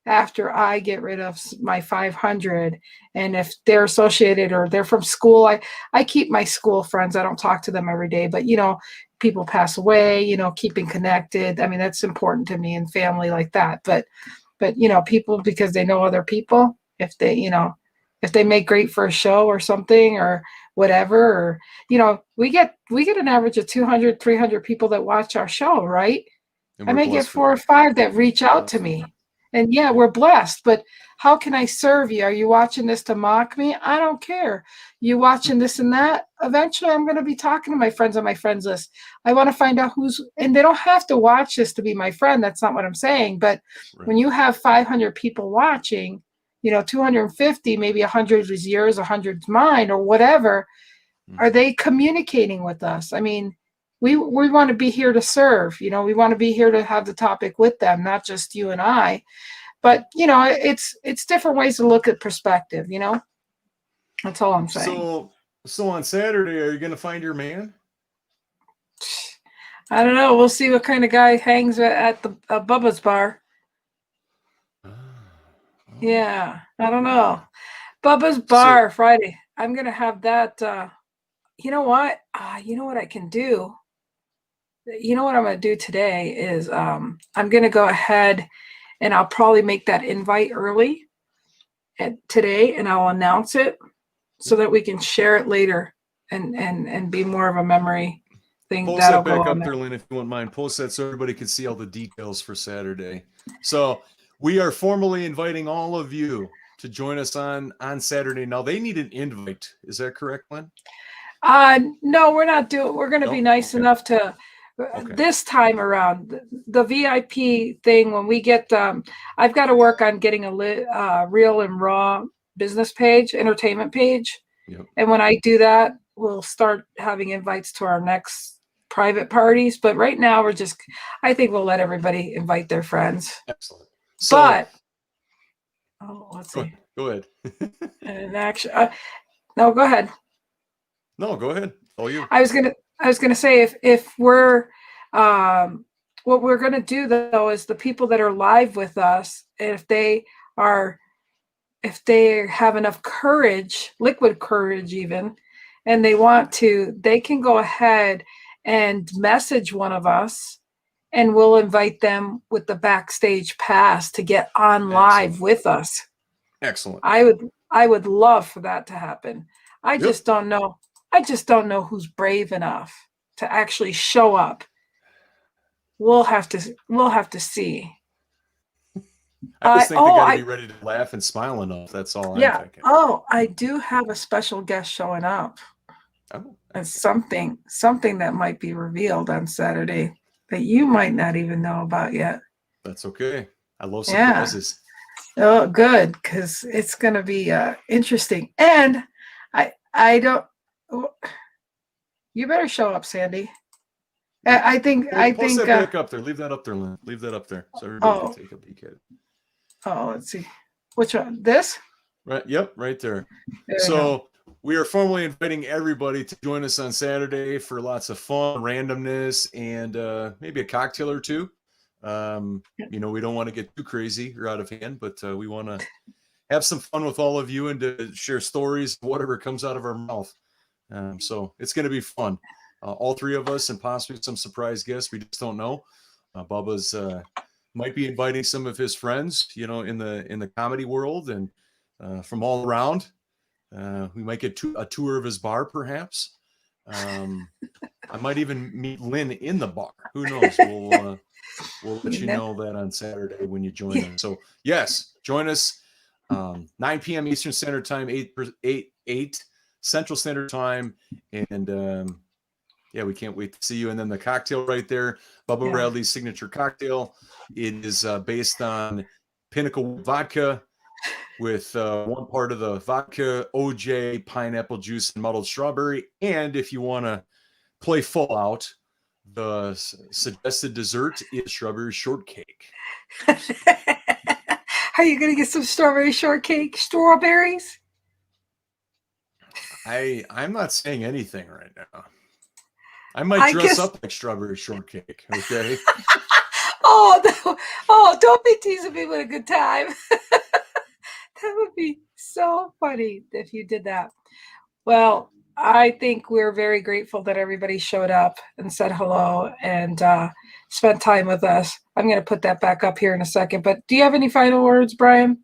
after I get rid of my 500, and if they're associated or they're from school, I keep my school friends. I don't talk to them every day, but people pass away. Keeping connected. I mean, that's important to me, and family like that. But people, because they know other people, if they make great for a show or something or whatever, or we get an average of 200, 300 people that watch our show, right? I may get 4 or 5 that reach out to me, and we're blessed. But how can I serve you? Are you watching this to mock me? I don't care. You watching this and that? Eventually I'm going to be talking to my friends on my friends list. I want to find out and they don't have to watch this to be my friend. That's not what I'm saying. But when you have 500 people watching, 250, maybe 100 is yours, 100 is mine, or whatever. Are they communicating with us? I mean, we want to be here to serve. We want to be here to have the topic with them, not just you and I. But it's different ways to look at perspective. That's all I'm saying. So on Saturday, are you going to find your man? I don't know. We'll see what kind of guy hangs at the Bubba's bar. Yeah, I don't know. Bubba's bar Friday. I'm gonna have that. You know what? You know what I can do? You know what I'm gonna do today is I'm gonna go ahead and I'll probably make that invite early today, and I'll announce it so that we can share it later and be more of a memory thing. Post That'll that back go up on there, Lynn, if you wouldn't mind. Post that so everybody can see all the details for Saturday. So we are formally inviting all of you to join us on Saturday. Now they need an invite. Is that correct, Lynn? No, we're not doing. We're going to be nice enough to this time around the VIP thing. When we get, I've got to work on getting a real and raw business page, entertainment page, and when I do that, we'll start having invites to our next private parties. But right now, I think we'll let everybody invite their friends. Excellent. So, let's see. Go ahead. And actually, no, go ahead. No, go ahead. You. I was gonna say if we're what we're gonna do though is the people that are live with us, if they have enough courage, liquid courage even, and they want to, they can go ahead and message one of us, and we'll invite them with the backstage pass to get on live with us. Excellent. I would love for that to happen. I just don't know who's brave enough to actually show up. We'll have to see. I just think they got to be ready to laugh and smile enough. That's all I'm thinking. Oh, I do have a special guest showing up. And something that might be revealed on Saturday that you might not even know about yet. That's okay. I love surprises. Oh, good, because it's going to be interesting. And I don't. You better show up, Sandy. I think. Post that back up there. Leave that up there, Lynn. Leave that up there so everybody can take a peek at it. Oh, let's see. Which one? This? Right. Yep. Right there. So we are formally inviting everybody to join us on Saturday for lots of fun, randomness, and maybe a cocktail or two. We don't want to get too crazy or out of hand, but we want to have some fun with all of you and to share stories, whatever comes out of our mouth. So it's going to be fun. All three of us and possibly some surprise guests. We just don't know. Bubba's might be inviting some of his friends, in the comedy world and from all around. We might get a tour of his bar, perhaps. I might even meet Lynn in the bar. Who knows? We'll let you know that on Saturday when you join us. So yes, join us 9 p.m. Eastern Standard Time, 8 Central Standard Time, and we can't wait to see you. And then the cocktail right there, Bubba Bradley's signature cocktail. It is based on Pinnacle vodka with one part of the vodka, OJ, pineapple juice, and muddled strawberry. And if you want to play full out, the suggested dessert is strawberry shortcake. Are you going to get some strawberry shortcake? Strawberries? I'm not saying anything right now. I might dress up like strawberry shortcake. Okay. Don't be teasing me with a good time. That would be so funny if you did that. Well, I think we're very grateful that everybody showed up and said hello and spent time with us. I'm going to put that back up here in a second. But do you have any final words, Brian?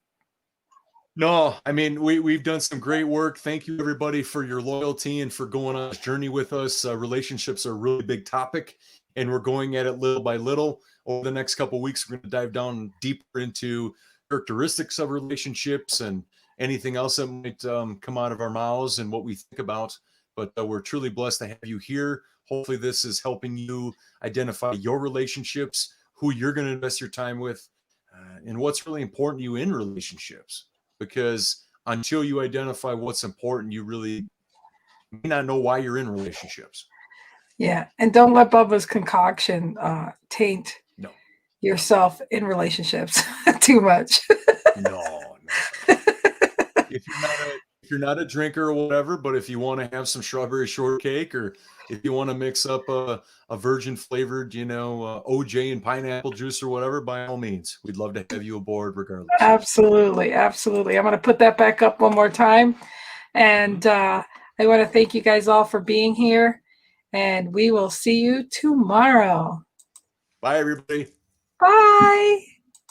No, I mean, we've done some great work. Thank you, everybody, for your loyalty and for going on this journey with us. Relationships are a really big topic, and we're going at it little by little. Over the next couple of weeks, we're going to dive down deeper into characteristics of relationships and anything else that might come out of our mouths and what we think about. But we're truly blessed to have you here. Hopefully, this is helping you identify your relationships, who you're going to invest your time with, and what's really important to you in relationships. Because until you identify what's important, you really may not know why you're in relationships. Yeah. And don't let Bubba's concoction taint yourself in relationships too much. No. If you're not a drinker or whatever, but if you want to have some strawberry shortcake, or if you want to mix up a virgin flavored, OJ and pineapple juice or whatever, by all means, we'd love to have you aboard regardless. Absolutely. I'm going to put that back up one more time. And I want to thank you guys all for being here. And we will see you tomorrow. Bye, everybody. Bye.